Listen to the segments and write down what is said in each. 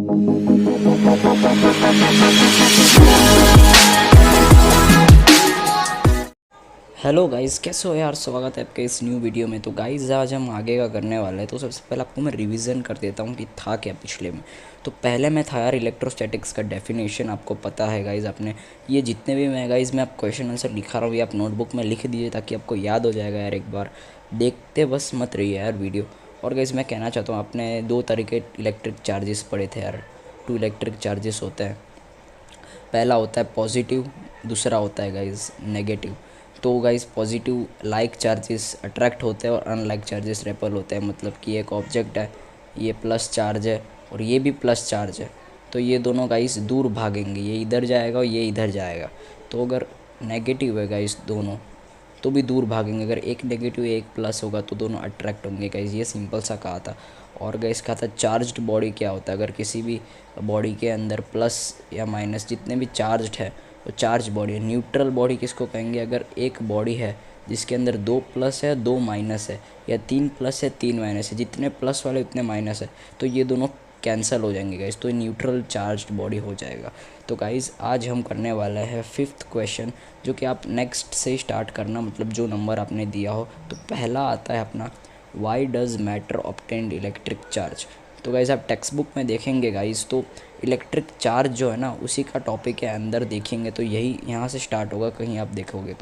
Hello guys, कैसे हो यार। स्वागत है आपके इस न्यू वीडियो में। तो गाइस आज हम आगे का करने वाले हैं। तो सबसे पहले आपको मैं रिवीजन कर देता हूँ कि था क्या पिछले में। तो पहले में था यार इलेक्ट्रोस्टैटिक्स का डेफिनेशन, आपको पता है गाइस। आपने ये जितने भी मैं आप क्वेश्चन आंसर लिखा रहा हूँ ये आप नोटबुक में लिख दीजिए ताकि आपको याद हो जाएगा यार। एक बार देखते बस मत रहिए यार वीडियो। और गाइस मैं कहना चाहता हूँ, आपने दो तरीके इलेक्ट्रिक चार्जेस पढ़े थे यार। टू इलेक्ट्रिक चार्जेस होते हैं। पहला होता है पॉजिटिव, दूसरा होता है गाइस नेगेटिव। तो guys positive like charges attract होते हैं और अनलाइक चार्जेस रेपल होते हैं। मतलब कि एक ऑब्जेक्ट है, ये प्लस चार्ज है और ये भी प्लस चार्ज है, तो ये दोनों गाइस दूर भागेंगे, ये इधर जाएगा और ये इधर जाएगा। तो अगर नेगेटिव है गाइस दोनों, तो भी दूर भागेंगे। अगर एक नेगेटिव एक प्लस होगा तो दोनों अट्रैक्ट होंगे गाइस। ये सिंपल सा कहा था। और गाइस कहा था चार्ज्ड बॉडी क्या होता है। अगर किसी भी बॉडी के अंदर प्लस या माइनस जितने भी चार्ज्ड है तो चार्ज बॉडी है। न्यूट्रल बॉडी किसको कहेंगे, अगर एक बॉडी है जिसके अंदर दो प्लस है दो माइनस है, या तीन प्लस है तीन माइनस है, जितने प्लस वाले उतने माइनस है, तो ये दोनों कैंसिल हो जाएंगे गाइस, तो न्यूट्रल चार्ज्ड बॉडी हो जाएगा। तो गाइस आज हम करने वाले हैं फिफ्थ क्वेश्चन, जो कि आप नेक्स्ट से स्टार्ट करना, मतलब जो नंबर आपने दिया हो। तो पहला आता है अपना, why does matter obtained electric charge. तो गाइस आप टेक्स्ट बुक में देखेंगे गाइस, तो इलेक्ट्रिक चार्ज जो है ना उसी का टॉपिक के अंदर देखेंगे तो यही यहाँ से स्टार्ट होगा। कहीं आप देखोगे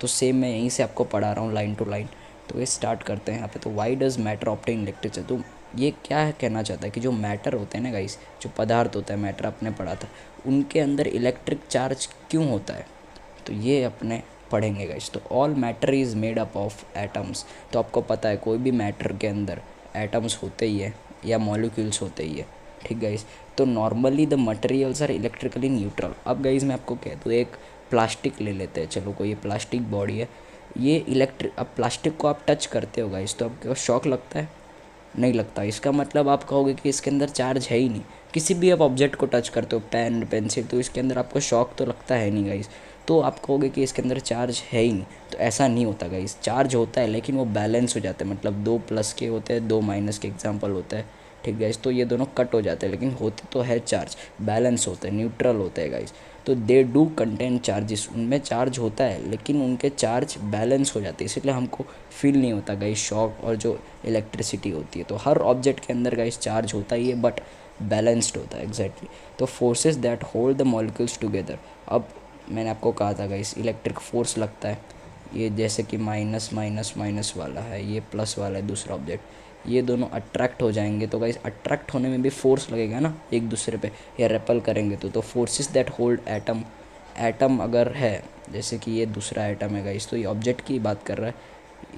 तो सेम मैं यहीं से आपको पढ़ा रहा हूँ लाइन टू लाइन। तो ये स्टार्ट करते हैं यहाँ पे। तो why does matter obtain electric charge, तो ये क्या है कहना चाहता है कि जो मैटर होते हैं ना गाइस, जो पदार्थ होता है, मैटर आपने पढ़ा था, उनके अंदर इलेक्ट्रिक चार्ज क्यों होता है, तो ये अपने पढ़ेंगे गाइस। तो all matter is made up of atoms. तो आपको पता है कोई भी मैटर के अंदर एटम्स होते ही है या मॉलिक्यूल्स होते ही है, ठीक गाइस। तो normally the materials are electrically neutral. अब गाइस मैं आपको कह दूँ, एक प्लास्टिक ले लेते हैं, चलो कोई ये प्लास्टिक बॉडी है, ये इलेक्ट्रिक, अब प्लास्टिक को आप टच करते हो गाइस तो आपको शॉक लगता है, नहीं लगता। इसका मतलब आप कहोगे कि इसके अंदर चार्ज है ही नहीं। किसी भी आप ऑब्जेक्ट को टच करते हो, पेन पेंसिल, तो इसके अंदर आपको शॉक तो लगता है नहीं गाइस, तो आप कहोगे कि इसके अंदर चार्ज है ही नहीं। तो ऐसा नहीं होता गाइस, चार्ज होता है लेकिन वो बैलेंस हो जाता है। मतलब दो प्लस के होते हैं दो माइनस के एग्जाम्पल होता है, ठीक गाइस। तो ये दोनों कट हो जाते हैं लेकिन होते तो है चार्ज, बैलेंस होता है, न्यूट्रल होता है गाइस। तो दे डू कंटेन चार्जेस, उनमें चार्ज होता है लेकिन उनके चार्ज बैलेंस हो जाते हैं, इसलिए हमको फील नहीं होता गाइस शॉक और जो इलेक्ट्रिसिटी होती है। तो हर ऑब्जेक्ट के अंदर गाइस चार्ज होता ही है बट बैलेंस्ड होता है, एग्जैक्टली। तो forces that hold the molecules together, अब मैंने आपको कहा था गाइस इलेक्ट्रिक फोर्स लगता है, ये जैसे कि माइनस माइनस माइनस वाला है, ये प्लस वाला है दूसरा ऑब्जेक्ट, ये दोनों अट्रैक्ट हो जाएंगे। तो गाइस अट्रैक्ट होने में भी फोर्स लगेगा ना एक दूसरे पे, या रेपल करेंगे तो forces that hold atom, atom अगर है जैसे कि ये दूसरा एटम है गाइस, तो ये ऑब्जेक्ट की बात कर रहा है,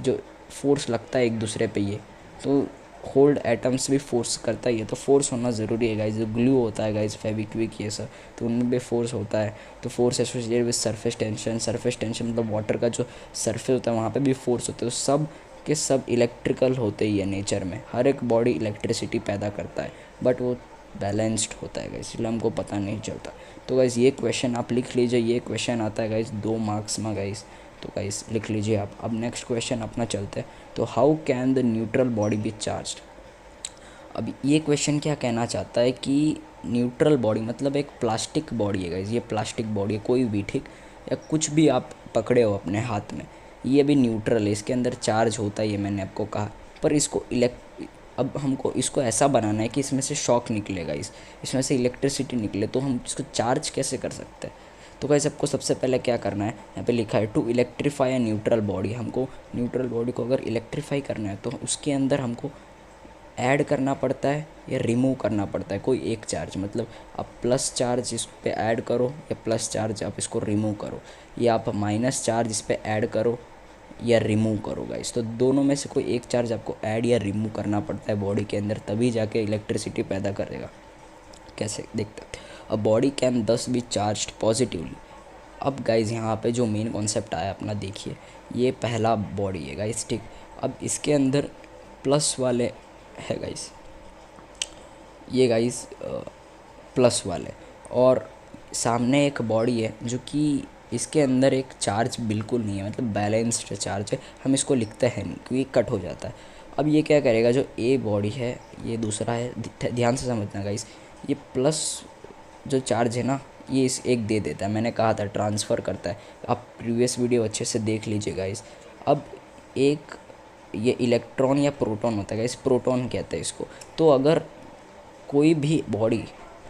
जो फोर्स लगता है एक दूसरे पे, ये तो होल्ड एटम्स भी फोर्स करता ही है। तो फोर्स होना ज़रूरी है गाइस। जो ग्लू होता है गाइस, फेविक्विक, ये सब, तो उनमें भी फोर्स होता है। तो force associated with surface tension, surface tension मतलब वाटर का जो सरफेस होता है वहाँ पे भी फोर्स होता है। तो सब के सब इलेक्ट्रिकल होते ही है नेचर में, हर एक बॉडी इलेक्ट्रिसिटी पैदा करता है बट वो बैलेंस्ड होता है गाइस, इसलिए हमको पता नहीं चलता। तो गाइस ये क्वेश्चन आप लिख लीजिए, ये क्वेश्चन आता है गाइस 2 मार्क्स में गाइस, तो गाइस लिख लीजिए आप। अब नेक्स्ट क्वेश्चन अपना चलते हैं। तो how can the neutral body B charged. अब ये क्वेश्चन क्या कहना चाहता है कि न्यूट्रल बॉडी मतलब एक प्लास्टिक बॉडी है गाइस, ये प्लास्टिक बॉडी है कोई भी, ठीक, या कुछ भी आप पकड़े हो अपने हाथ में, ये भी न्यूट्रल है, इसके अंदर चार्ज होता है, ये मैंने आपको कहा। पर इसको अब हमको इसको ऐसा बनाना है कि इसमें से शॉक निकलेगा, इसमें से इलेक्ट्रिसिटी निकले, तो हम इसको चार्ज कैसे कर सकते हैं। तो गाइस आपको सबसे पहले क्या करना है, यहाँ पे लिखा है to electrify a neutral body. हमको न्यूट्रल बॉडी को अगर इलेक्ट्रीफाई करना है तो उसके अंदर हमको ऐड करना पड़ता है या रिमूव करना पड़ता है कोई एक चार्ज। मतलब आप प्लस चार्ज इस पे ऐड करो या प्लस चार्ज आप इसको रिमूव करो, या आप माइनस चार्ज इस पे ऐड करो या रिमूव करो गाइस। तो दोनों में से कोई एक चार्ज आपको ऐड या रिमूव करना पड़ता है बॉडी के अंदर, तभी जाके इलेक्ट्रिसिटी पैदा करेगा। कैसे देखते हैं। अ बॉडी कैन दस बी चार्ज्ड पॉजिटिवली। अब गाइज यहाँ पे जो मेन कॉन्सेप्ट आया अपना देखिए, ये पहला बॉडी है गाइज, ठीक। अब इसके अंदर प्लस वाले है गाइस, ये गाइस प्लस वाले, और सामने एक बॉडी है जो कि इसके अंदर एक चार्ज बिल्कुल नहीं है, मतलब बैलेंस्ड चार्ज है, हम इसको लिखते हैं नहीं क्योंकि कट हो जाता है। अब ये क्या करेगा, जो ए बॉडी है ये दूसरा है, ध्यान से समझना गाइस, ये प्लस जो चार्ज है ना, ये इस एक दे देता है, मैंने कहा था ट्रांसफ़र करता है। आप प्रीवियस वीडियो अच्छे से देख लीजिए गाइस। अब एक ये इलेक्ट्रॉन या प्रोटॉन होता है गाइस, प्रोटॉन कहते हैं इसको। तो अगर कोई भी बॉडी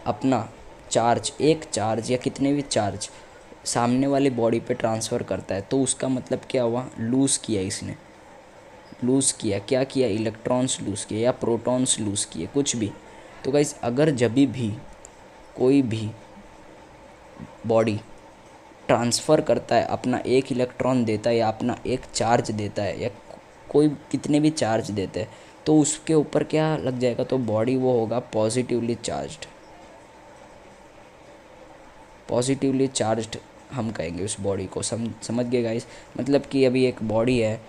अपना चार्ज, एक चार्ज या कितने भी चार्ज सामने वाली बॉडी पे ट्रांसफ़र करता है, तो उसका मतलब क्या हुआ, लूज़ किया इसने, लूज़ किया, क्या किया, इलेक्ट्रॉन्स लूज़ किए या प्रोटॉन्स लूज़ किए, कुछ भी। तो गाइस अगर जब भी कोई भी बॉडी ट्रांसफ़र करता है, अपना एक इलेक्ट्रॉन देता है या अपना एक चार्ज देता है या कोई कितने भी चार्ज देते हैं, तो उसके ऊपर क्या लग जाएगा, तो बॉडी वो होगा पॉजिटिवली चार्ज्ड। पॉजिटिवली चार्ज्ड हम कहेंगे उस बॉडी को। समझ गए गाइस। मतलब कि अभी एक बॉडी है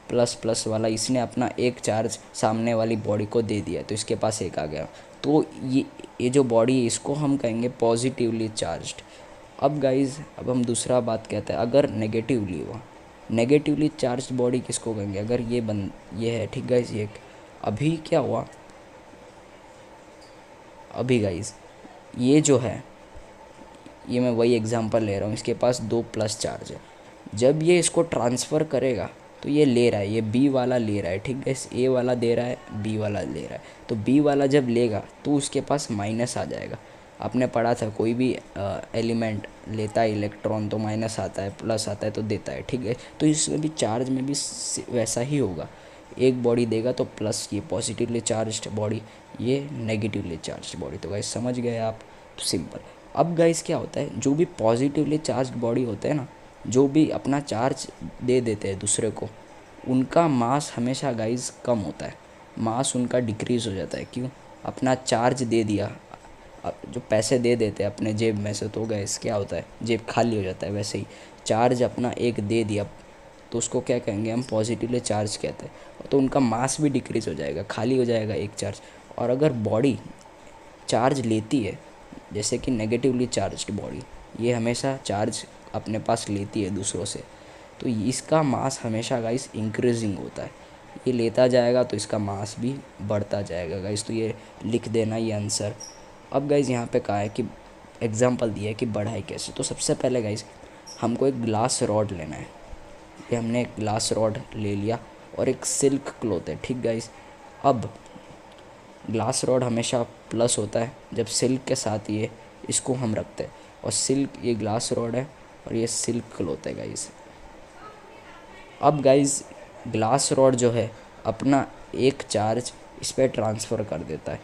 प्लस प्लस वाला, इसने अपना एक चार्ज सामने वाली बॉडी को दे दिया, तो इसके पास एक आ गया। तो ये जो बॉडी है इसको हम कहेंगे पॉजिटिवली चार्ज्ड। अब गाइस अब हम दूसरा बात कहते हैं, अगर नेगेटिवली हुआ, नेगेटिवली चार्ज्ड बॉडी किसको कहेंगे, अगर ये है, ठीक गाइस। ये अभी क्या हुआ, अभी गाइस ये जो है, ये मैं वही एग्जांपल ले रहा हूँ, इसके पास 2 प्लस चार्ज है। जब ये इसको ट्रांसफ़र करेगा तो ये ले रहा है, ये बी वाला ले रहा है, ठीक है। ए वाला दे रहा है, बी वाला ले रहा है, तो बी वाला जब लेगा तो उसके पास माइनस आ जाएगा। आपने पढ़ा था कोई भी एलिमेंट लेता है इलेक्ट्रॉन तो माइनस आता है, प्लस आता है तो देता है, ठीक है। तो इसमें भी चार्ज में भी वैसा ही होगा। एक बॉडी देगा तो प्लस, ये पॉजिटिवली चार्ज्ड बॉडी, ये नेगेटिवली चार्ज्ड बॉडी। तो गाइस समझ गए आप, तो सिंपल। अब गाइस क्या होता है, जो भी पॉजिटिवली चार्ज्ड बॉडी होते हैं ना, जो भी अपना चार्ज दे देते हैं दूसरे को, उनका मास हमेशा गाइस कम होता है, मास उनका डिक्रीज़ हो जाता है। क्यों, अपना चार्ज दे दिया, जो पैसे दे देते हैं अपने जेब में से, तो गाइस क्या होता है, जेब खाली हो जाता है। वैसे ही चार्ज अपना एक दे दिया तो उसको क्या कहेंगे हम, पॉजिटिवली चार्ज कहते हैं। तो उनका मास भी डिक्रीज़ हो जाएगा, खाली हो जाएगा एक चार्ज। और अगर बॉडी चार्ज लेती है, जैसे कि नेगेटिवली चार्ज्ड बॉडी, ये हमेशा चार्ज अपने पास लेती है दूसरों से, तो इसका मास हमेशा गाइस इंक्रीजिंग होता है। ये लेता जाएगा तो इसका मास भी बढ़ता जाएगा गाइस। तो ये लिख देना ये आंसर। अब गाइस यहाँ पे कहा है कि एग्जांपल दिया है कि बढ़ाई कैसे। तो सबसे पहले गाइस हमको एक ग्लास रॉड लेना है। ये हमने एक ग्लास रॉड ले लिया और एक सिल्क क्लॉथ है, ठीक गाइस। अब ग्लास रॉड हमेशा प्लस होता है जब सिल्क के साथ ये इसको हम रखते हैं, और सिल्क, ये ग्लास रॉड है और ये सिल्क क्लॉथ है गाइस। अब गाइस ग्लास रॉड जो है अपना एक चार्ज इस पर ट्रांसफ़र कर देता है,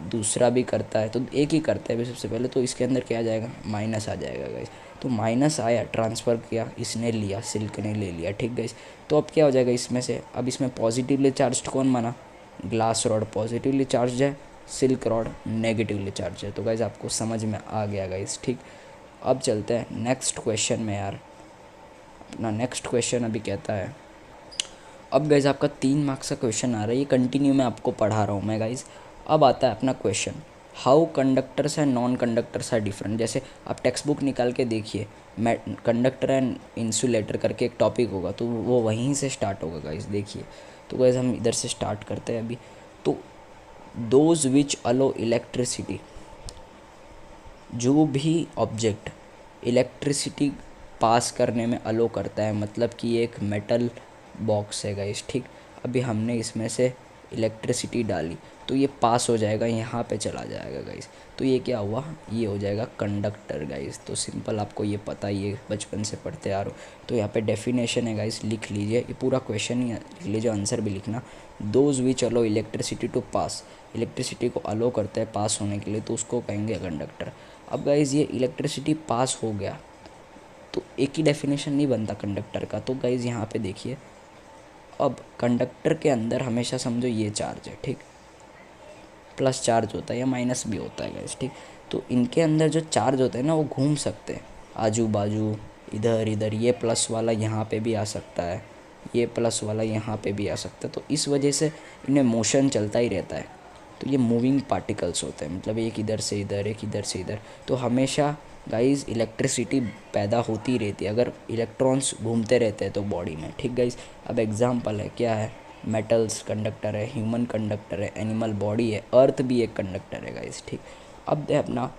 दूसरा भी करता है, तो एक ही करता है सबसे पहले, तो इसके अंदर क्या आ जाएगा, माइनस आ जाएगा गाइस। तो माइनस आया, ट्रांसफ़र किया, इसने लिया, सिल्क ने ले लिया, ठीक गाइस। तो अब क्या हो जाएगा इसमें से, अब इसमें पॉजिटिवली चार्ज कौन बना, ग्लास रॉड पॉजिटिवली चार्ज है, सिल्क रॉड नेगेटिवली चार्ज है। तो गाइस आपको समझ में आ गया गाइस, ठीक। अब चलते हैं नेक्स्ट क्वेश्चन में यार। अपना नेक्स्ट क्वेश्चन अभी कहता है, अब गाइस आपका 3 मार्क्स का क्वेश्चन आ रहा है, ये कंटिन्यू मैं आपको पढ़ा रहा हूँ मैं गाइस। अब आता है अपना question, how conductors and non conductors are different. जैसे आप टेक्स्ट बुक निकाल के देखिए, कंडक्टर एंड इंसुलेटर करके एक टॉपिक होगा, तो वो वहीं से स्टार्ट होगा गाइस, देखिए। तो गाइस हम इधर से स्टार्ट करते हैं अभी। तो दोज विच अलो इलेक्ट्रिसिटी, जो भी ऑब्जेक्ट इलेक्ट्रिसिटी पास करने में अलो करता है, मतलब कि एक मेटल बॉक्स है गाइस, ठीक। अभी हमने इसमें से इलेक्ट्रिसिटी डाली तो ये पास हो जाएगा, यहाँ पे चला जाएगा गाइस। तो ये क्या हुआ, ये हो जाएगा कंडक्टर गाइस। तो सिंपल, आपको ये पता ही है, बचपन से पढ़ते आ रहे हो। तो यहाँ पे डेफिनेशन है गाइस, लिख लीजिए, ये पूरा क्वेश्चन ही लिख लीजिए, आंसर भी लिखना। Those which allow electricity to pass, electricity को अलो करते हैं पास होने के लिए, तो उसको कहेंगे कंडक्टर। अब गाइस ये इलेक्ट्रिसिटी पास हो गया तो एक ही डेफिनेशन नहीं बनता कंडक्टर का। तो गाइस यहाँ पे देखिए, अब कंडक्टर के अंदर हमेशा समझो ये चार्ज है, ठीक, प्लस चार्ज होता है या माइनस भी होता है गाइस, ठीक। तो इनके अंदर जो चार्ज होते हैं ना, वो घूम सकते हैं आजू बाजू, इधर इधर। ये प्लस वाला यहाँ पे भी आ सकता है, ये प्लस वाला यहाँ पे भी आ सकता है। तो इस वजह से इन्हें मोशन चलता ही रहता है। तो ये मूविंग पार्टिकल्स होते हैं, मतलब एक इधर से इधर, एक इधर से इधर। तो हमेशा गाइस इलेक्ट्रिसिटी पैदा होती रहती है अगर इलेक्ट्रॉन्स घूमते रहते हैं तो बॉडी में, ठीक गाइस। अब एग्जांपल है, क्या है, मेटल्स कंडक्टर है, ह्यूमन कंडक्टर है, एनिमल बॉडी है, अर्थ भी एक कंडक्टर है गाइस, ठीक। अब है अपना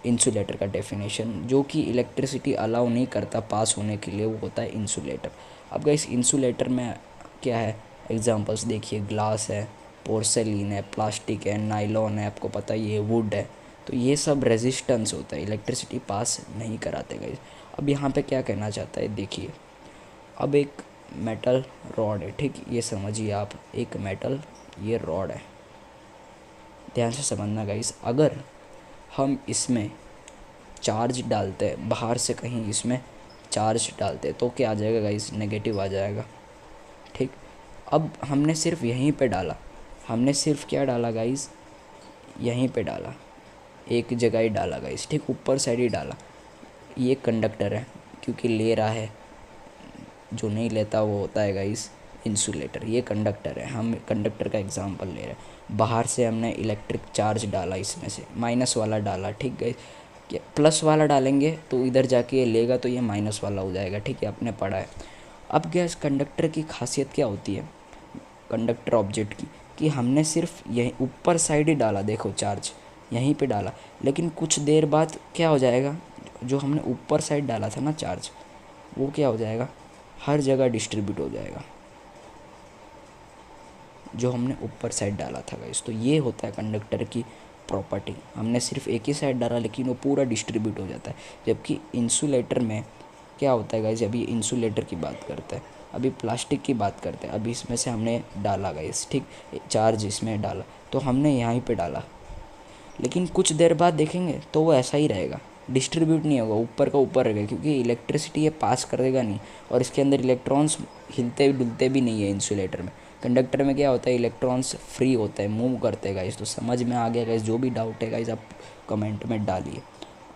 इंसुलेटर का डेफिनेशन, जो कि इलेक्ट्रिसिटी अलाउ नहीं करता पास होने के लिए, वो होता है इंसुलेटर। अब गाइस इंसुलेटर में क्या है, एग्जांपल्स देखिए, ग्लास है, पोर्सेलिन है, प्लास्टिक है, नाइलॉन है, आपको पता ही है, वुड है। तो ये सब रेजिस्टेंस होता है, इलेक्ट्रिसिटी पास नहीं कराते गाइस। अब यहाँ पे क्या कहना चाहता है देखिए, अब एक मेटल रॉड है, ठीक, ये समझिए आप, एक मेटल ये रॉड है, ध्यान से समझना गाइस। अगर हम इसमें चार्ज डालते हैं, बाहर से कहीं इसमें चार्ज डालते हैं, तो क्या आ जाएगा गाइस, नेगेटिव आ जाएगा, ठीक। अब हमने सिर्फ यहीं पे डाला, हमने सिर्फ क्या डाला गाइस, यहीं पे डाला, एक जगह ही डाला गाइस, ठीक, ऊपर साइड ही डाला। ये कंडक्टर है, क्योंकि ले रहा है, जो नहीं लेता वो होता है गाइस इंसुलेटर। ये कंडक्टर है, हम कंडक्टर का एग्जांपल ले रहे हैं। बाहर से हमने इलेक्ट्रिक चार्ज डाला, इसमें से माइनस वाला डाला, ठीक गाइस। प्लस वाला डालेंगे तो इधर जाके ये लेगा, तो ये माइनस वाला हो जाएगा, ठीक है, आपने पढ़ा है। अब गैस कंडक्टर की खासियत क्या होती है, कंडक्टर ऑब्जेक्ट की, कि हमने सिर्फ यहीं ऊपर साइड ही डाला, देखो चार्ज यहीं पे डाला, लेकिन कुछ देर बाद क्या हो जाएगा, जो हमने ऊपर साइड डाला था ना चार्ज, वो क्या हो जाएगा, हर जगह डिस्ट्रीब्यूट हो जाएगा, जो हमने ऊपर साइड डाला था गाइस। तो ये होता है कंडक्टर की प्रॉपर्टी, हमने सिर्फ एक ही साइड डाला लेकिन वो पूरा डिस्ट्रीब्यूट हो जाता है। जबकि इंसुलेटर में क्या होता है गाइस, अभी इंसुलेटर की बात करते हैं, अभी प्लास्टिक की बात करते हैं। अभी इसमें से हमने डाला गाइस, ठीक, चार्ज इसमें डाला, तो हमने यहाँ पे डाला, लेकिन कुछ देर बाद देखेंगे तो वो ऐसा ही रहेगा, डिस्ट्रीब्यूट नहीं होगा, ऊपर का ऊपर रहेगा, क्योंकि इलेक्ट्रिसिटी ये पास करेगा नहीं, और इसके अंदर इलेक्ट्रॉन्स हिलते डुलते भी नहीं है इंसुलेटर में। कंडक्टर में क्या होता है, इलेक्ट्रॉन्स फ्री होते हैं, मूव करते हैं गाइस। तो समझ में आ गया गाइस, जो भी डाउट है गाइस आप कमेंट में डालिए।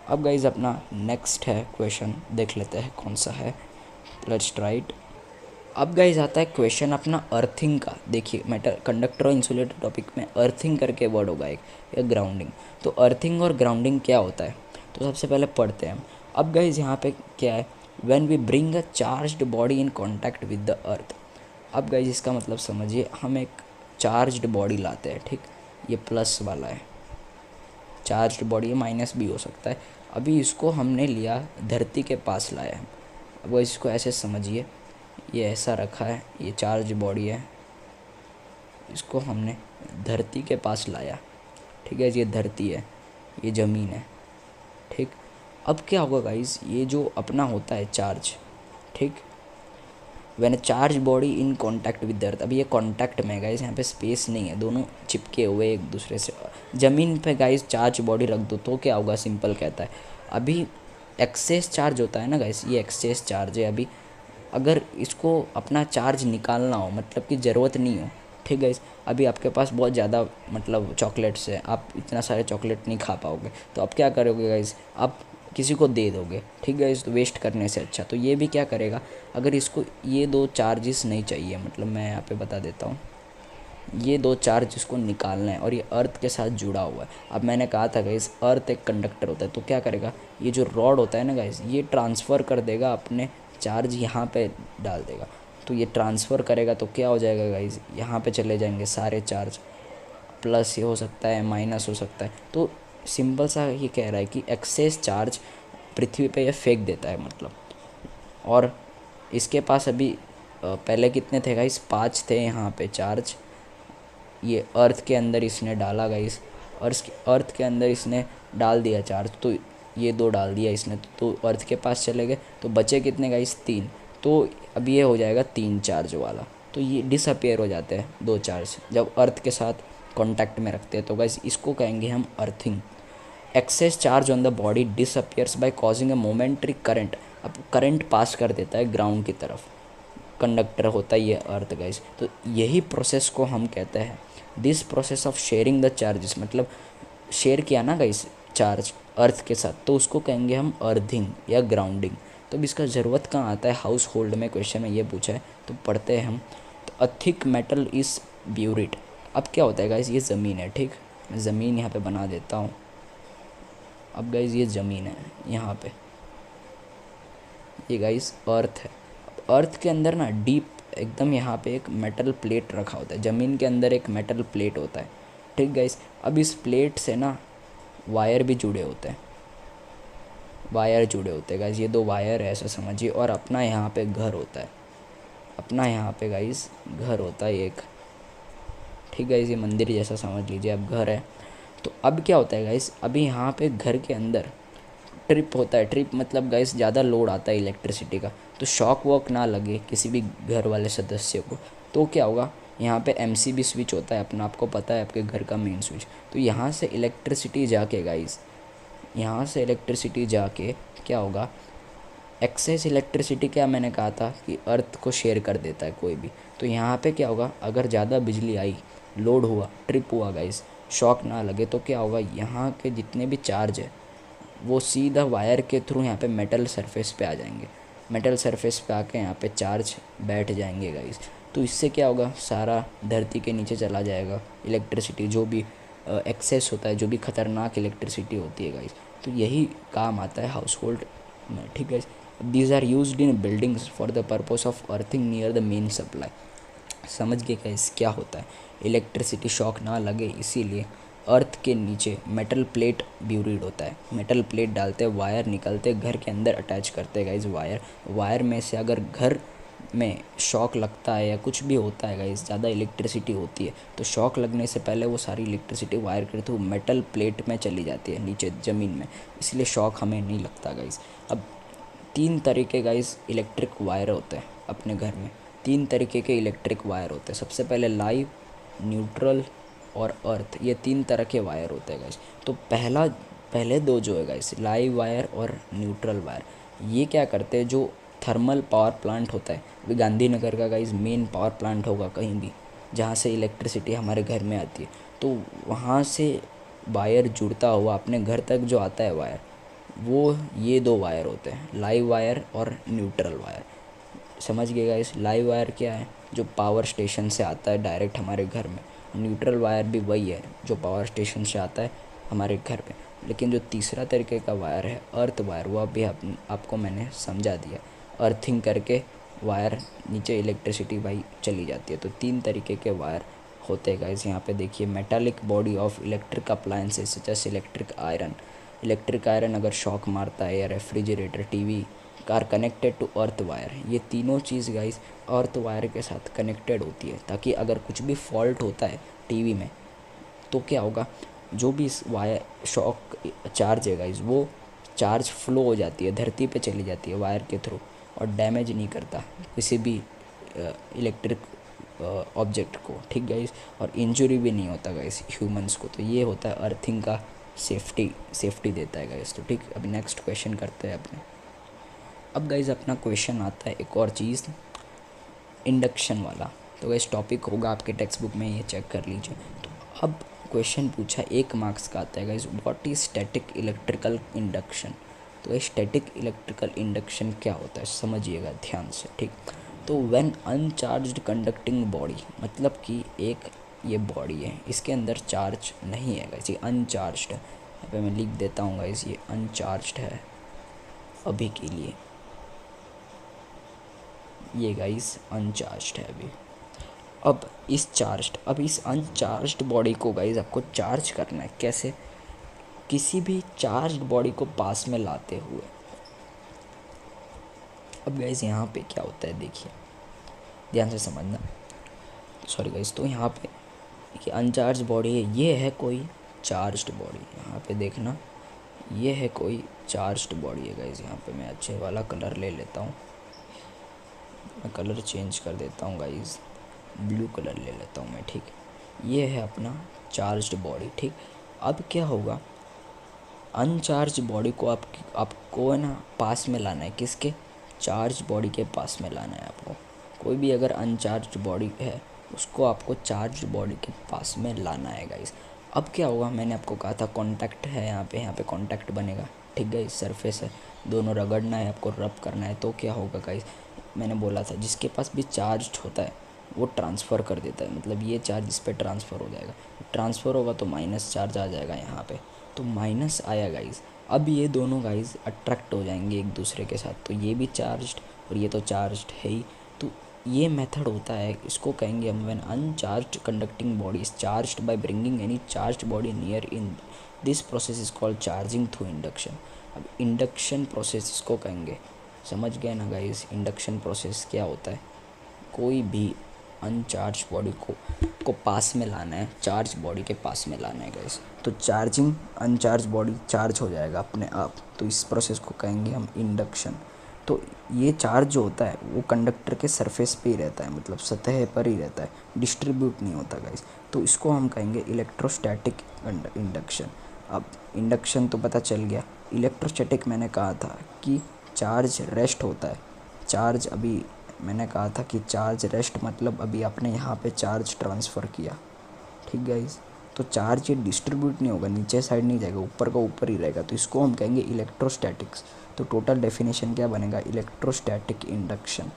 अब गाइस अपना नेक्स्ट है क्वेश्चन, देख लेते हैं कौन सा है, लेट्स ट्राई इट। अब गाइस आता है क्वेश्चन अपना अर्थिंग का। देखिए मेटल कंडक्टर और इंसुलेटर टॉपिक में अर्थिंग करके वर्ड होगा एक, या ग्राउंडिंग। तो अर्थिंग और ग्राउंडिंग क्या होता है, तो सबसे पहले पढ़ते हैं हम। अब गाइस यहाँ पे क्या है, when we bring a charged body in contact with the earth. अब गाइस इसका मतलब समझिए, हम एक चार्ज्ड बॉडी लाते हैं, ठीक, ये प्लस वाला है, चार्ज्ड बॉडी है, माइनस भी हो सकता है। अभी इसको हमने लिया, धरती के पास लाया है। अब गाइस इसको ऐसे समझिए, ये ऐसा रखा है, ये चार्ज बॉडी है, इसको हमने धरती के पास लाया, ठीक है, ये धरती है, ये ज़मीन है, ठीक। अब क्या होगा गाइस, ये जो अपना होता है चार्ज, ठीक, when a charge body in contact with अर्थ। अभी ये कांटेक्ट में गाइस, यहाँ पे स्पेस नहीं है, दोनों चिपके हुए एक दूसरे से। ज़मीन पे गाइस चार्ज बॉडी रख दो तो क्या होगा, सिंपल कहता है। अभी एक्सेस चार्ज होता है ना गाइस, ये एक्सेस चार्ज है। अभी अगर इसको अपना चार्ज निकालना हो, मतलब कि ज़रूरत नहीं हो, ठीक है, अभी आपके पास बहुत ज़्यादा मतलब चॉकलेट्स है, आप इतना सारे चॉकलेट नहीं खा पाओगे, तो आप क्या करोगे गाइस, आप किसी को दे दोगे, ठीक है, तो वेस्ट करने से अच्छा। तो ये भी क्या करेगा, अगर इसको ये दो चार्जेस नहीं चाहिए, मतलब मैं यहाँ पे बता देता हूँ, ये दो चार्ज इसको निकालना है और ये अर्थ के साथ जुड़ा हुआ है। अब मैंने कहा था गाइस, अर्थ एक कंडक्टर होता है, तो क्या करेगा, ये जो रॉड होता है ना गाइस, ये ट्रांसफ़र कर देगा अपने चार्ज, यहाँ पे डाल देगा। तो ये ट्रांसफ़र करेगा तो क्या हो जाएगा गाइस, यहाँ पे चले जाएंगे सारे चार्ज, प्लस ये हो सकता है, माइनस हो सकता है। तो सिंपल सा ये कह रहा है कि एक्सेस चार्ज पृथ्वी पे ये फेंक देता है, मतलब। और इसके पास अभी पहले कितने थे गाइस, 5 थे यहाँ पे चार्ज, ये अर्थ के अंदर इसने डाला गाइस, और अर्थ के अंदर इसने डाल दिया चार्ज, तो ये 2 डाल दिया इसने, तो अर्थ के पास चले गए, तो बचे कितने गाइस, 3। तो अब ये हो जाएगा 3 चार्ज वाला, तो ये डिसअपियर हो जाते हैं 2 चार्ज जब अर्थ के साथ कांटेक्ट में रखते हैं। तो गाइस इसको कहेंगे हम earthing. Excess charge on the body disappears by causing a momentary current. अब करंट पास कर देता है ग्राउंड की तरफ, कंडक्टर होता ही है अर्थ गाइस। तो यही प्रोसेस को हम कहते हैं this process of sharing the charges, मतलब शेयर किया ना गाइस चार्ज अर्थ के साथ, तो उसको कहेंगे हम अर्थिंग या ग्राउंडिंग। तो अब इसका ज़रूरत कहाँ आता है, हाउस होल्ड में क्वेश्चन में ये पूछा है, तो पढ़ते हैं हम। तो a thick metal is burette. अब क्या होता है गाइस, ये ज़मीन है, ठीक, मैं ज़मीन यहाँ पे बना देता हूँ। अब गाइस ये ज़मीन है, यहाँ पे ये गाइस अर्थ है। अर्थ के अंदर ना डीप एकदम यहाँ पे एक मेटल प्लेट रखा होता है, ज़मीन के अंदर एक मेटल प्लेट होता है, ठीक गाइस। अब इस प्लेट से ना वायर भी जुड़े होते हैं, वायर जुड़े होते हैं गाइस, ये 2 वायर है ऐसा समझिए। और अपना यहाँ पे घर होता है, अपना यहाँ पे गाइस घर होता है एक, ठीक है, ये मंदिर जैसा समझ लीजिए अब घर है। तो अब क्या होता है गाइस, अभी यहाँ पे घर के अंदर ट्रिप होता है, ट्रिप मतलब गाइस ज़्यादा लोड आता है इलेक्ट्रिसिटी का, तो शॉक वॉक ना लगे किसी भी घर वाले सदस्य को, तो क्या होगा, यहाँ पे एमसीबी स्विच होता है अपना, आपको पता है आपके घर का मेन स्विच, तो यहाँ से इलेक्ट्रिसिटी जाके गाइस, यहाँ से इलेक्ट्रिसिटी जाके क्या होगा, एक्सेस इलेक्ट्रिसिटी, क्या मैंने कहा था कि अर्थ को शेयर कर देता है कोई भी, तो यहाँ पे क्या होगा, अगर ज़्यादा बिजली आई, लोड हुआ, ट्रिप हुआ गाइस, शॉक ना लगे, तो क्या होगा, यहाँ के जितने भी चार्ज है वो सीधा वायर के थ्रू यहाँ पे मेटल सरफेस पे आ जाएंगे, मेटल सरफेस पे आके यहाँ पे चार्ज बैठ जाएंगे गाइस। तो इससे क्या होगा, सारा धरती के नीचे चला जाएगा इलेक्ट्रिसिटी, जो भी एक्सेस होता है, जो भी ख़तरनाक इलेक्ट्रिसिटी होती है गाइस, तो यही काम आता है हाउस होल्ड में, ठीक है। These are used in buildings for the purpose of earthing near the main supply. समझ गए गाइस क्या होता है, इलेक्ट्रिसिटी शॉक ना लगे इसीलिए अर्थ के नीचे मेटल प्लेट ब्यूरिड होता है, मेटल प्लेट डालते हैं, वायर निकलते घर के अंदर अटैच करते हैं गाइस, वायर में से अगर घर में शॉक लगता है या कुछ भी होता है गाइस, ज़्यादा इलेक्ट्रिसिटी होती है, तो शॉक लगने से पहले वो सारी इलेक्ट्रिसिटी वायर के थ्रू मेटल प्लेट में चली जाती है नीचे ज़मीन में, इसलिए शॉक हमें नहीं लगता गाइस। अब 3 तरीके गाइस इलेक्ट्रिक वायर होते हैं अपने घर में, 3 तरीके के इलेक्ट्रिक वायर होते हैं। सबसे पहले लाइव, न्यूट्रल और अर्थ, ये 3 तरह के वायर होते हैं गाइस। तो पहले 2 जो है गाइस, लाइव वायर और न्यूट्रल वायर, ये क्या करते हैं, जो थर्मल पावर प्लांट होता है, अभी गांधीनगर का गाइस मेन पावर प्लांट होगा कहीं भी जहाँ से इलेक्ट्रिसिटी हमारे घर में आती है, तो वहाँ से वायर जुड़ता हुआ अपने घर तक जो आता है वायर, वो ये 2 वायर होते हैं, लाइव वायर और न्यूट्रल वायर। समझ गए गाइस, लाइव वायर क्या है, जो पावर स्टेशन से आता है डायरेक्ट हमारे घर में, न्यूट्रल वायर भी वही है जो पावर स्टेशन से आता है हमारे घर पे। लेकिन जो तीसरा तरीके का वायर है अर्थ वायर, वो अभी आपको मैंने समझा दिया, अर्थिंग करके वायर नीचे इलेक्ट्रिसिटी भाई चली जाती है। तो 3 तरीके के वायर होते हैं गाइस। यहाँ पे देखिए, metallic body of electric appliances such as electric iron अगर शॉक मारता है, या refrigerator, TV are connected to earth wire, ये तीनों चीज़ गाइस अर्थ वायर के साथ कनेक्टेड होती है, ताकि अगर कुछ भी फॉल्ट होता है टीवी में, तो क्या होगा, जो भी इस वायर शॉक चार्ज है गाइस, वो चार्ज फ्लो हो जाती है, धरती पे चली जाती है वायर के थ्रू, और डैमेज नहीं करता किसी भी इलेक्ट्रिक ऑब्जेक्ट को, ठीक गाइस, और इंजरी भी नहीं होता गाइस ह्यूमंस को। तो ये होता है अर्थिंग का सेफ्टी देता है गाइस। तो ठीक, अभी नेक्स्ट क्वेश्चन करते हैं अपने। अब गाइस अपना क्वेश्चन आता है एक और चीज़, इंडक्शन वाला। तो गाइस टॉपिक होगा आपके टेक्स्ट बुक में, ये चेक कर लीजिए। तो अब क्वेश्चन पूछा 1 मार्क्स का आता है guys, what is static electrical induction. तो ये स्टैटिक इलेक्ट्रिकल इंडक्शन क्या होता है, समझिएगा ध्यान से, ठीक। तो व्हेन अनचार्ज्ड कंडक्टिंग बॉडी, मतलब कि एक ये बॉडी है, इसके अंदर चार्ज नहीं है गाइस, ये अनचार्ज्ड है। यहाँ पे मैं लिख देता हूँ गाइस, ये अनचार्ज्ड है अभी के लिए, ये गाइस अनचार्ज्ड है अभी। अब इस अनचार्ज्ड बॉडी को गाइस आपको चार्ज करना है, कैसे, किसी भी चार्ज्ड बॉडी को पास में लाते हुए। अब गाइस यहाँ पे क्या होता है, देखिए ध्यान से समझना, सॉरी गाइस। तो यहाँ पे ये अनचार्ज बॉडी है, ये है कोई चार्ज्ड बॉडी, यहाँ पे देखना, ये है कोई चार्ज्ड बॉडी है गाइस। यहाँ पे मैं अच्छे वाला कलर ले लेता हूँ, मैं कलर चेंज कर देता हूँ गाइस, ब्लू कलर ले लेता हूँ मैं, ठीक। ये है अपना चार्ज्ड बॉडी, ठीक। अब क्या होगा, अनचार्ज बॉडी को आपको है ना पास में लाना है, किसके, चार्ज बॉडी के पास में लाना है आपको। कोई भी अगर अनचार्ज बॉडी है उसको आपको चार्ज बॉडी के पास में लाना है गाइस। अब क्या होगा, मैंने आपको कहा था कॉन्टैक्ट है यहाँ पे कॉन्टैक्ट बनेगा, ठीक है, सरफेस है, दोनों रगड़ना है आपको, रब करना है। तो क्या होगा गाइस, मैंने बोला था जिसके पास भी चार्ज होता है वो ट्रांसफ़र कर देता है, मतलब ये चार्ज इस पर ट्रांसफ़र हो जाएगा, ट्रांसफ़र होगा तो माइनस चार्ज आ जाएगा यहाँ पे, तो माइनस आया गाइस। अब ये दोनों गाइस अट्रैक्ट हो जाएंगे एक दूसरे के साथ, तो ये भी चार्ज्ड और ये तो चार्ज्ड है ही। तो ये मेथड होता है, इसको कहेंगे हम when uncharged conducting body is charged by bringing any charged body near in this process is called charging through induction. अब इंडक्शन प्रोसेस इसको कहेंगे, समझ गए ना गाइस। इंडक्शन प्रोसेस क्या होता है, कोई भी अनचार्ज बॉडी को पास में लाना है, चार्ज बॉडी के पास में लाना है गाइस, तो चार्जिंग अनचार्ज बॉडी चार्ज हो जाएगा अपने आप, तो इस प्रोसेस को कहेंगे हम इंडक्शन। तो ये चार्ज जो होता है वो कंडक्टर के सरफेस पे ही रहता है, मतलब सतह पर ही रहता है, डिस्ट्रीब्यूट नहीं होता गाइस, तो इसको हम कहेंगे इलेक्ट्रोस्टैटिक इंडक्शन। अब इंडक्शन तो पता चल गया। इलेक्ट्रोस्टैटिक मैंने कहा था कि चार्ज रेस्ट होता है, चार्ज अभी मैंने कहा था कि चार्ज रेस्ट मतलब अभी आपने यहाँ पे चार्ज ट्रांसफ़र किया, ठीक गाइस, तो चार्ज ये डिस्ट्रीब्यूट नहीं होगा, नीचे साइड नहीं जाएगा, ऊपर का ऊपर ही रहेगा, तो इसको हम कहेंगे इलेक्ट्रोस्टैटिक्स। तो टोटल डेफिनेशन क्या बनेगा, इलेक्ट्रोस्टैटिक इंडक्शन।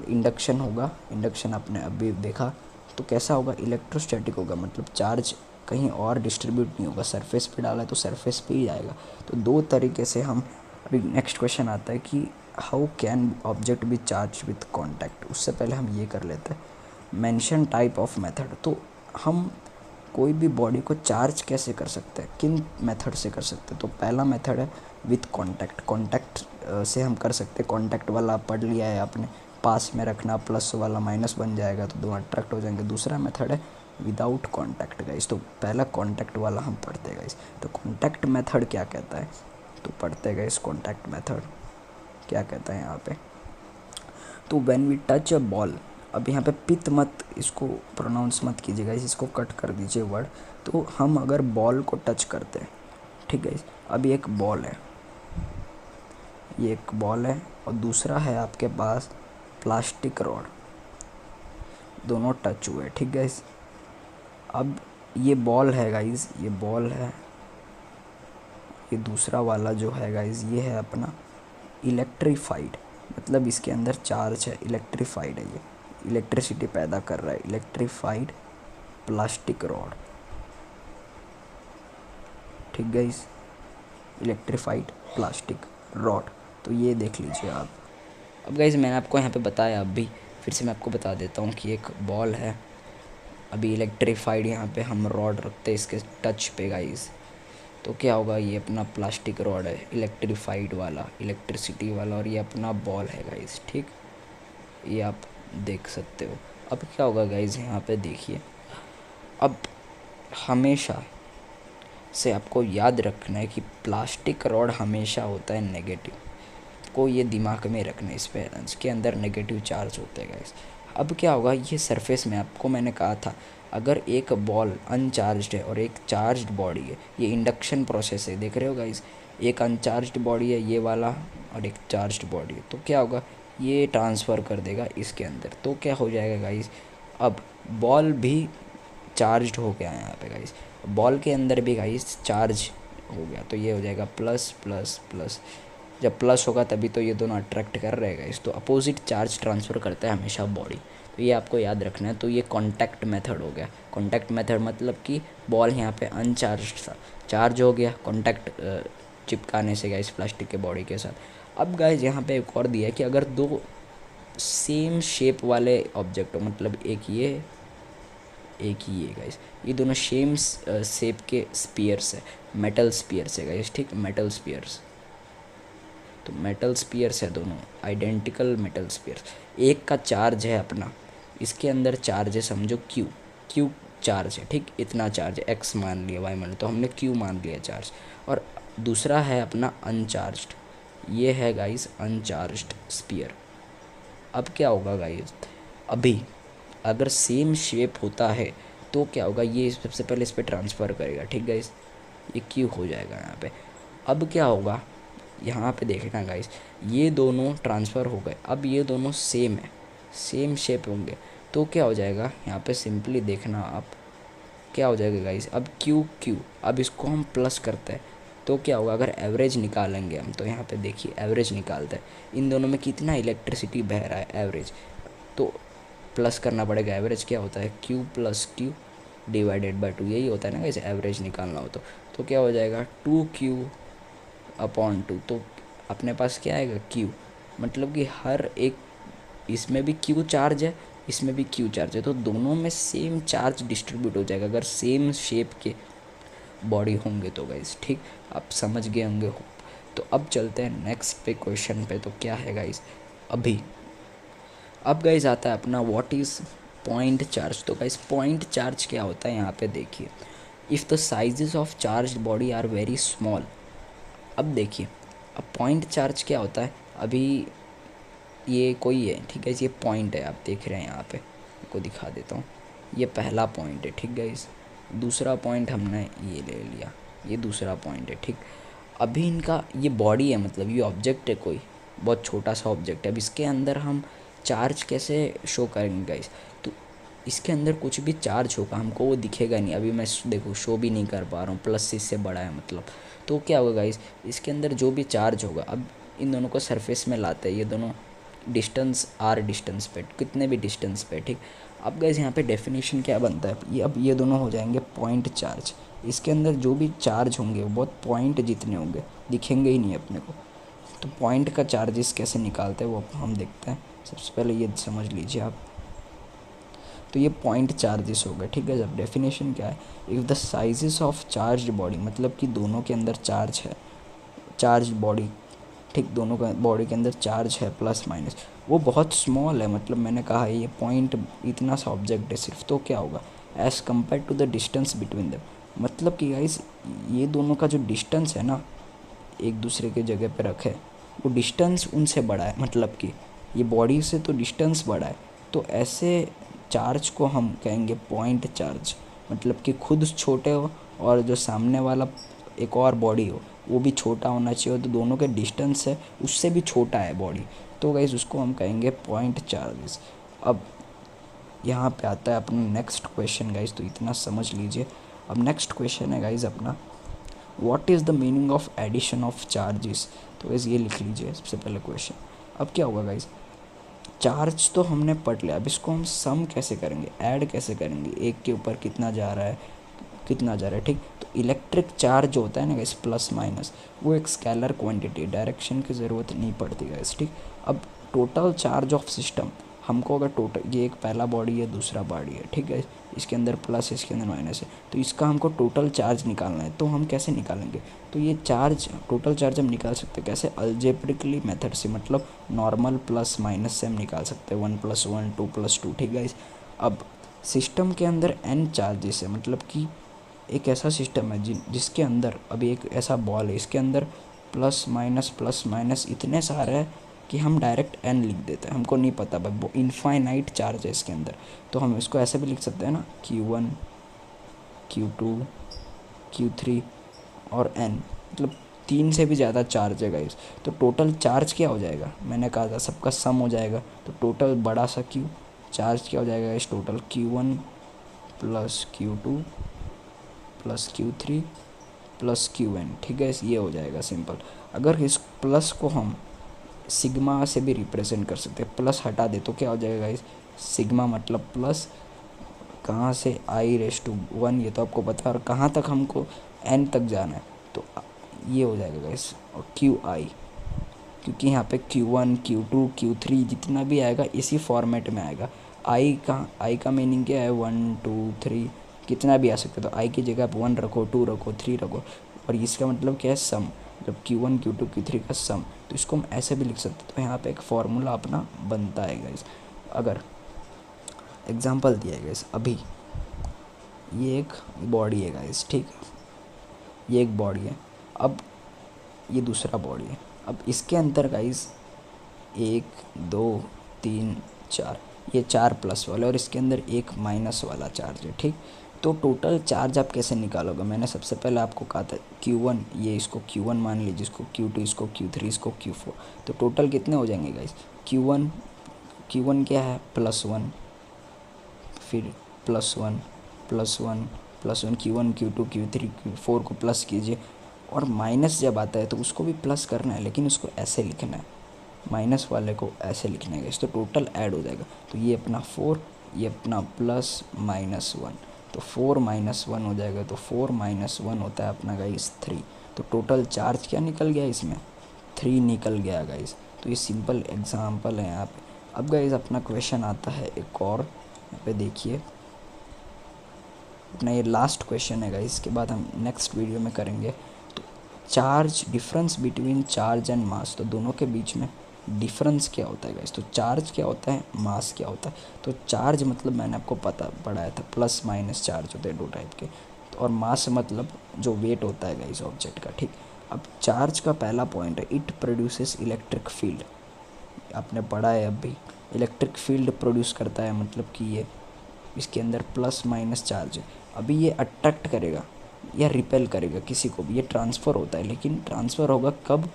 इंडक्शन होगा, इंडक्शन आपने अभी देखा, तो कैसा होगा, इलेक्ट्रोस्टैटिक होगा, मतलब चार्ज कहीं और डिस्ट्रीब्यूट नहीं होगा, सरफेस पे डाला है तो सरफेस पे ही आएगा। तो दो तरीके से हम, अभी नेक्स्ट क्वेश्चन आता है कि how can object B charge with contact. उससे पहले हम ये कर लेते हैं मेंशन टाइप ऑफ मेथड। तो हम कोई भी बॉडी को चार्ज कैसे कर सकते हैं, किन मेथड से कर सकते हैं, तो पहला मेथड है विथ कॉन्टैक्ट। कॉन्टैक्ट से हम कर सकते हैं, कॉन्टैक्ट वाला पढ़ लिया है आपने, पास में रखना, प्लस वाला माइनस बन जाएगा तो दोनों अट्रैक्ट हो जाएंगे। दूसरा मेथड है विदाउट कॉन्टैक्ट गाइस, तो पहला कॉन्टैक्ट वाला हम पढ़ते हैं गाइस। तो कॉन्टैक्ट मेथड क्या कहता है, तो पढ़ते हैं गाइस कॉन्टैक्ट मेथड क्या कहता है यहाँ पे। तो when we touch a ball, अब यहाँ पे पित मत इसको प्रोनाउंस मत कीजिएगा, इसको कट कर दीजिए वर्ड। तो हम अगर बॉल को टच करते हैं, ठीक है, अभी एक बॉल है, ये एक बॉल है और दूसरा है आपके पास प्लास्टिक रॉड, दोनों टच हुए, ठीक है। अब ये बॉल है गाइस, ये बॉल है, ये दूसरा वाला जो है गाइस ये है अपना इलेक्ट्रीफाइड, मतलब इसके अंदर चार्ज है, इलेक्ट्रीफाइड है, ये इलेक्ट्रिसिटी पैदा कर रहा है, इलेक्ट्रीफाइड प्लास्टिक रॉड, ठीक गाइस, इलेक्ट्रीफाइड प्लास्टिक रॉड। तो ये देख लीजिए आप। अब गाइस मैंने आपको यहाँ पे बताया, अभी फिर से मैं आपको बता देता हूँ कि एक बॉल है, अभी इलेक्ट्रीफाइड यहाँ पे हम रॉड रखते हैं इसके टच पे गाइस, तो क्या होगा, ये अपना प्लास्टिक रॉड है इलेक्ट्रीफाइड वाला, इलेक्ट्रिसिटी वाला, और ये अपना बॉल है गाइस, ठीक, ये आप देख सकते हो। अब क्या होगा गाइस, यहाँ पे देखिए, अब हमेशा से आपको याद रखना है कि प्लास्टिक रॉड हमेशा होता है नेगेटिव, को ये दिमाग में रखना है, इस पे इसके अंदर नेगेटिव चार्ज होते हैं गाइस। अब क्या होगा, ये सरफेस में आपको मैंने कहा था, अगर एक बॉल अनचार्ज्ड है और एक चार्ज्ड बॉडी है, ये इंडक्शन प्रोसेस है, देख रहे हो गाइस, एक अनचार्ज्ड बॉडी है ये वाला और एक चार्ज्ड बॉडी है, तो क्या होगा, ये ट्रांसफ़र कर देगा इसके अंदर, तो क्या हो जाएगा गाइस, अब बॉल भी चार्ज्ड हो गया है यहाँ पे गाइस, बॉल के अंदर भी गाइस चार्ज हो गया, तो ये हो जाएगा प्लस प्लस प्लस, जब प्लस होगा तभी तो ये दोनों अट्रैक्ट कर रहेगा इस, तो अपोजिट चार्ज ट्रांसफ़र करता है हमेशा बॉडी, तो ये आपको याद रखना है। तो ये कॉन्टैक्ट मेथड हो गया। कॉन्टैक्ट मेथड मतलब कि बॉल यहाँ पे अनचार्ज था, चार्ज हो गया कॉन्टैक्ट चिपकाने से गाइस प्लास्टिक के बॉडी के साथ। अब गाइस यहाँ पे एक और दिया है कि अगर दो सेम शेप वाले ऑब्जेक्ट हो, मतलब एक ये गाइस, ये दोनों सेम शेप के स्पीयर्स है, मेटल स्पीयर्स है गाइस, ठीक, मेटल स्पीयर्स, तो मेटल स्पीयर्स है दोनों, आइडेंटिकल मेटल स्पीयर्स, एक का चार्ज है अपना, इसके अंदर चार्ज है समझो क्यू चार्ज है, ठीक, इतना चार्ज एक्स मान लिया, वाई मान लिया, तो हमने क्यू मान लिया चार्ज, और दूसरा है अपना अनचार्ज्ड, ये है गाइस अनचार्ज्ड स्पीयर। अब क्या होगा गाइस, अभी अगर सेम शेप होता है तो क्या होगा, ये सबसे पहले इस पर ट्रांसफ़र करेगा, ठीक गाइस, ये क्यू हो जाएगा यहाँ पे। अब क्या होगा, यहाँ पे देखना गाइस, ये दोनों ट्रांसफ़र हो गए, अब ये दोनों सेम है, सेम शेप होंगे, तो क्या हो जाएगा, यहाँ पे सिंपली देखना आप, क्या हो जाएगा गाइस, अब क्यू, अब इसको हम प्लस करते हैं, तो क्या होगा, अगर एवरेज निकालेंगे हम, तो यहाँ पे देखिए एवरेज निकालते हैं, इन दोनों में कितना इलेक्ट्रिसिटी बह रहा है, एवरेज, तो प्लस करना पड़ेगा, एवरेज क्या होता है, Q plus Q divided by 2, यही होता है ना गाइस, एवरेज निकालना हो तो क्या हो जाएगा, 2Q अपॉन 2, तो अपने पास क्या आएगा, Q, मतलब कि हर एक, इसमें भी Q चार्ज है, इसमें भी Q चार्ज है, तो दोनों में सेम चार्ज डिस्ट्रीब्यूट हो जाएगा अगर सेम शेप के बॉडी होंगे तो गाइस, ठीक, आप समझ गए होंगे। तो अब चलते हैं नेक्स्ट पे क्वेश्चन पे। तो क्या है गाइस अभी, अब गाइस आता है अपना व्हाट इज़ पॉइंट चार्ज। तो गाइस पॉइंट चार्ज क्या होता है यहाँ पे देखिए, if the sizes of charge body are very small. अब देखिए, अब पॉइंट चार्ज क्या होता है, अभी ये कोई है, ठीक है, ये पॉइंट है, आप देख रहे हैं यहाँ पे, आपको दिखा देता हूँ। ये पहला पॉइंट है, ठीक गाइस, दूसरा पॉइंट हमने ये ले लिया, ये दूसरा पॉइंट है, ठीक। अभी इनका ये बॉडी है, मतलब ये ऑब्जेक्ट है, कोई बहुत छोटा सा ऑब्जेक्ट है। अब इसके अंदर हम चार्ज कैसे शो करेंगे गाइस, तो इसके अंदर कुछ भी चार्ज होगा हमको वो दिखेगा नहीं। अभी मैं देखो शो भी नहीं कर पा रहा हूँ, प्लस से इससे बड़ा है मतलब। तो क्या होगा गाइस, इसके अंदर जो भी चार्ज होगा, अब इन दोनों को सरफेस में लाते हैं, ये दोनों डिस्टेंस आर डिस्टेंस पे, कितने भी डिस्टेंस पे, ठीक। अब गाइस यहाँ पे डेफिनेशन क्या बनता है, ये अब ये दोनों हो जाएंगे पॉइंट चार्ज। इसके अंदर जो भी चार्ज होंगे वो बहुत पॉइंट जितने होंगे, दिखेंगे ही नहीं अपने को। तो पॉइंट का चार्जेस कैसे निकालते हैं वो हम देखते हैं। सबसे पहले ये समझ लीजिए आप, तो ये पॉइंट चार्जेस हो गए, ठीक है। जब डेफिनेशन क्या है, if the sizes of charge body, मतलब कि दोनों के अंदर चार्ज है, चार्ज बॉडी, ठीक, दोनों का बॉडी के अंदर चार्ज है प्लस माइनस, वो बहुत स्मॉल है, मतलब मैंने कहा है ये पॉइंट इतना सा ऑब्जेक्ट है सिर्फ, तो क्या होगा, as compare to the distance between them, मतलब कि गाइस ये दोनों का जो डिस्टेंस है ना, एक दूसरे के जगह पे रखे, वो डिस्टेंस उनसे बड़ा है, मतलब कि ये बॉडी से तो डिस्टेंस बड़ा है। तो ऐसे चार्ज को हम कहेंगे पॉइंट चार्ज, मतलब कि खुद छोटे हो और जो सामने वाला एक और बॉडी हो वो भी छोटा होना चाहिए, तो दोनों के डिस्टेंस है उससे भी छोटा है बॉडी, तो गाइस उसको हम कहेंगे पॉइंट चार्जेस। अब यहाँ पे आता है अपना नेक्स्ट क्वेश्चन गाइस, तो इतना समझ लीजिए। अब नेक्स्ट क्वेश्चन है गाइस अपना, what is the meaning of addition of charges. तो गाइस ये लिख लीजिए सबसे पहले क्वेश्चन। अब क्या होगा गाइस, चार्ज तो हमने पढ़ लिया, अब इसको हम सम कैसे करेंगे, ऐड कैसे करेंगे, एक के ऊपर कितना जा रहा है, कितना जा रहा है, ठीक। तो इलेक्ट्रिक चार्ज जो होता है ना गाइस, प्लस माइनस, वो एक स्केलर क्वांटिटी, डायरेक्शन की ज़रूरत नहीं पड़ती गाइस, ठीक। अब टोटल चार्ज ऑफ सिस्टम, हमको अगर टोटल, ये एक पहला बॉडी है दूसरा बॉडी है, ठीक है, इसके अंदर प्लस है इसके अंदर माइनस है, तो इसका हमको टोटल चार्ज निकालना है। तो हम कैसे निकालेंगे, तो ये चार्ज, टोटल चार्ज हम निकाल सकते हैं कैसे, अलजेब्रिकली मेथड से, मतलब नॉर्मल प्लस माइनस से हम निकाल सकते हैं, 1 + 1 2 + 2, ठीक है। अब सिस्टम के अंदर n चार्जेस है, मतलब कि एक ऐसा सिस्टम है जिसके अंदर अभी एक ऐसा बॉल है, इसके अंदर प्लस माइनस इतने सारे हैं कि हम डायरेक्ट n लिख देते हैं, हमको नहीं पता भाई, वो इनफाइनाइट चार्ज है इसके अंदर। तो हम इसको ऐसे भी लिख सकते हैं ना, Q1 Q2 Q3 और n, मतलब 3 से भी ज़्यादा चार्ज है गाइस। तो टोटल चार्ज क्या हो जाएगा, मैंने कहा था सबका सम हो जाएगा, तो टोटल बड़ा सा Q चार्ज क्या हो जाएगा guys, total Q1 + Q2 + Q3 + Qn, ठीक है, ये हो जाएगा सिंपल। अगर इस प्लस को हम सिग्मा से भी रिप्रेजेंट कर सकते हैं, प्लस हटा दे तो क्या हो जाएगा गाइस, सिग्मा मतलब प्लस कहाँ से i⁻1, ये तो आपको पता है, और कहाँ तक हमको n तक जाना है, तो ये हो जाएगा गाइस, और Qi, क्योंकि यहाँ पे Q1 Q2 Q3 जितना भी आएगा इसी फॉर्मेट में आएगा। आई का मीनिंग क्या है, 1 2 3 कितना भी आ सकता है, तो आई की जगह आप 1 रखो, 2 रखो, 3 रखो, और इसका मतलब क्या है, सम, मतलब Q1 Q2 Q3 का सम, तो इसको हम ऐसे भी लिख सकते हैं। तो यहाँ पे एक फार्मूला अपना बनता है गाइस। अगर एग्जांपल दिया है गाइस, अभी ये एक बॉडी है गाइस, ठीक, ये एक बॉडी है, अब ये दूसरा बॉडी है, अब इसके अंदर गाइस 1 2 3 4, ये 4 प्लस वाला और इसके अंदर 1 माइनस वाला चार्ज है, ठीक। तो टोटल चार्ज आप कैसे निकालोगे, मैंने सबसे पहले आपको कहा था Q1, ये इसको Q1 मान लीजिए, इसको Q2, इसको Q3, इसको Q4, तो टोटल कितने हो जाएंगे गाइस, Q1 क्या है, +1, फिर +1 +1 +1, Q1 Q2 Q3 Q4 को प्लस कीजिए, और माइनस जब आता है तो उसको भी प्लस करना है, लेकिन उसको ऐसे लिखना है, माइनस वाले को ऐसे लिखना है, तो टोटल ऐड हो जाएगा। तो ये अपना 4, ये अपना +-1, तो 4 - 1 हो जाएगा, तो 4 - 1 होता है अपना गाइस 3। तो टोटल चार्ज क्या निकल गया इसमें, 3 निकल गया गाइस। तो ये सिंपल एग्जांपल है यहाँ पे। अब गाइस अपना क्वेश्चन आता है एक और, यहाँ पे देखिए, अपना ये लास्ट क्वेश्चन है गाइस, इसके बाद हम नेक्स्ट वीडियो में करेंगे। तो charge, difference between charge and mass, तो दोनों के बीच में डिफरेंस क्या होता है गाइस? तो चार्ज क्या होता है, मास क्या होता है? तो चार्ज मतलब मैंने आपको पढ़ाया था, प्लस माइनस चार्ज होते हैं दो टाइप के, और मास मतलब जो वेट होता है गाइस ऑब्जेक्ट का, ठीक। अब चार्ज का पहला पॉइंट है, इट प्रोड्यूसेस इलेक्ट्रिक फील्ड। आपने पढ़ा है अभी, इलेक्ट्रिक फील्ड प्रोड्यूस करता है, मतलब कि ये इसके अंदर प्लस माइनस चार्ज है। अभी ये अट्रैक्ट करेगा या रिपेल करेगा किसी को भी, ये ट्रांसफ़र होता है, लेकिन ट्रांसफ़र होगा कब?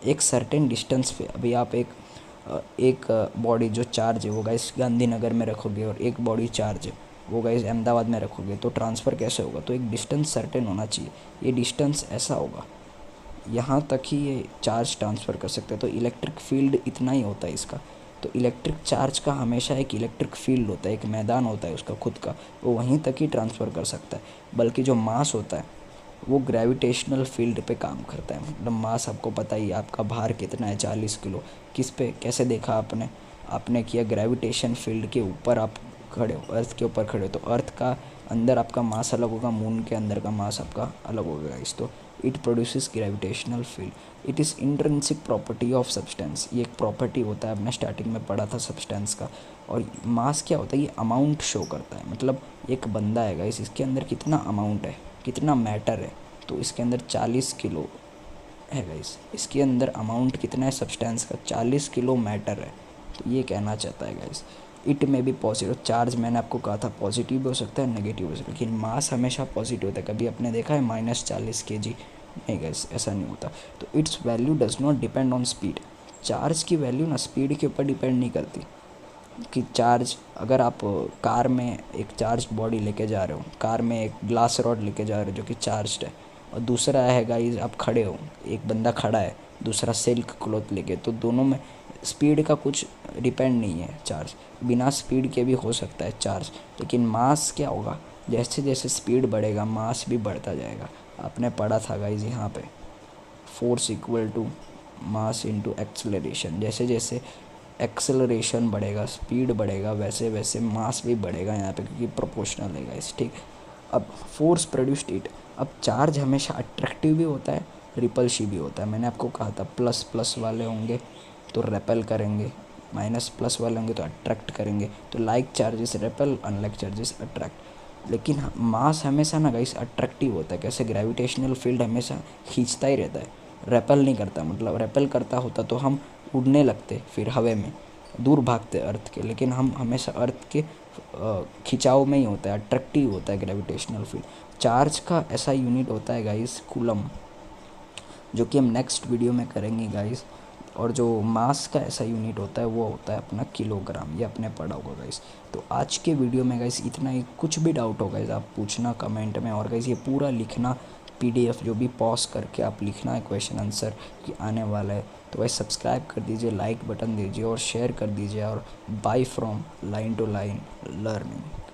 एक सर्टेन डिस्टेंस पे। अभी आप एक बॉडी जो चार्ज है वो गाइस गांधीनगर में रखोगे, और एक बॉडी चार्ज है वो गाइस अहमदाबाद में रखोगे, तो ट्रांसफ़र कैसे होगा? तो एक डिस्टेंस सर्टेन होना चाहिए, ये डिस्टेंस ऐसा होगा, यहाँ तक ही ये चार्ज ट्रांसफ़र कर सकते हैं। तो इलेक्ट्रिक फील्ड इतना ही होता है इसका। तो इलेक्ट्रिक चार्ज का हमेशा एक इलेक्ट्रिक फील्ड होता है, एक मैदान होता है उसका खुद का, वो वहीं तक ही ट्रांसफ़र कर सकता है। बल्कि जो मास होता है वो ग्रेविटेशनल फील्ड पे काम करता है। मतलब मास आपको पता ही है, आपका भार कितना है, 40 किलो। किस पे कैसे देखा आपने किया ग्रेविटेशन फील्ड के ऊपर आप खड़े हो, अर्थ के ऊपर खड़े हो, तो अर्थ का अंदर आपका मास अलग होगा, मून के अंदर का मास आपका अलग होगा। इस तो it produces gravitational field. It is intrinsic property of substance, ये एक प्रॉपर्टी होता है, आपने स्टार्टिंग में पढ़ा था सब्सटेंस का। और मास क्या होता है? ये अमाउंट शो करता है, मतलब एक बंदा है गाइस, इसके अंदर कितना अमाउंट है, कितना मैटर है। तो इसके अंदर 40 किलो है गाइस, इसके अंदर अमाउंट कितना है सब्सटेंस का? 40 किलो मैटर है। तो ये कहना चाहता है गाइस, इट में भी पॉजिटिव चार्ज, मैंने आपको कहा था पॉजिटिव भी हो सकता है, नेगेटिव हो सकता है, लेकिन मास हमेशा पॉजिटिव होता है। कभी आपने देखा है -40 kg? नहीं गाइस, ऐसा नहीं होता। तो it's value does not depend on speed. Charge की वैल्यू ना स्पीड के ऊपर डिपेंड नहीं करती। कि चार्ज, अगर आप कार में एक चार्ज बॉडी लेके जा रहे हो, कार में एक ग्लास रॉड लेके जा रहे हो जो कि चार्ज्ड है, और दूसरा है गाइस आप खड़े हो, एक बंदा खड़ा है, दूसरा सिल्क क्लॉथ लेके, तो दोनों में स्पीड का कुछ डिपेंड नहीं है। चार्ज बिना स्पीड के भी हो सकता है चार्ज, लेकिन मास क्या होगा? जैसे जैसे स्पीड बढ़ेगा मास भी बढ़ता जाएगा। आपने पढ़ा था गाइस यहाँ पे, force equal to mass into acceleration. जैसे जैसे एक्सेलरेशन बढ़ेगा, स्पीड बढ़ेगा, वैसे वैसे मास भी बढ़ेगा यहाँ पे, क्योंकि प्रोपोर्शनल है गाइस, ठीक। अब फोर्स प्रोड्यूस्ड इट। अब चार्ज हमेशा अट्रैक्टिव भी होता है, रिपल्सिव भी होता है। मैंने आपको कहा था प्लस प्लस वाले होंगे तो रेपेल करेंगे, माइनस प्लस वाले होंगे तो अट्रैक्ट करेंगे। तो like charges repel, unlike charges attract. लेकिन मास हमेशा ना गाइस अट्रैक्टिव होता है। कैसे? ग्रेविटेशनल फील्ड हमेशा खींचता ही रहता है, रेपेल नहीं करता। मतलब रेपेल करता होता तो हम उड़ने लगते, फिर हवा में दूर भागते अर्थ के, लेकिन हम हमेशा अर्थ के खिंचाव में ही होता है, अट्रैक्टिव होता है ग्रेविटेशनल फील्ड। चार्ज का ऐसा यूनिट होता है गाइस कूलम, जो कि हम नेक्स्ट वीडियो में करेंगे गाइस। और जो मास का ऐसा यूनिट होता है वो होता है अपना किलोग्राम, ये आपने पढ़ा होगा गाइस। तो आज के वीडियो में गाइस इतना ही। कुछ भी डाउट हो गाइस आप पूछना कमेंट में, और गाइस ये पूरा लिखना PDF जो भी पॉज करके आप लिखना है क्वेश्चन आंसर कि आने वाला है। तो भाई सब्सक्राइब कर दीजिए, लाइक बटन दीजिए और शेयर कर दीजिए, और bye from line to line learning.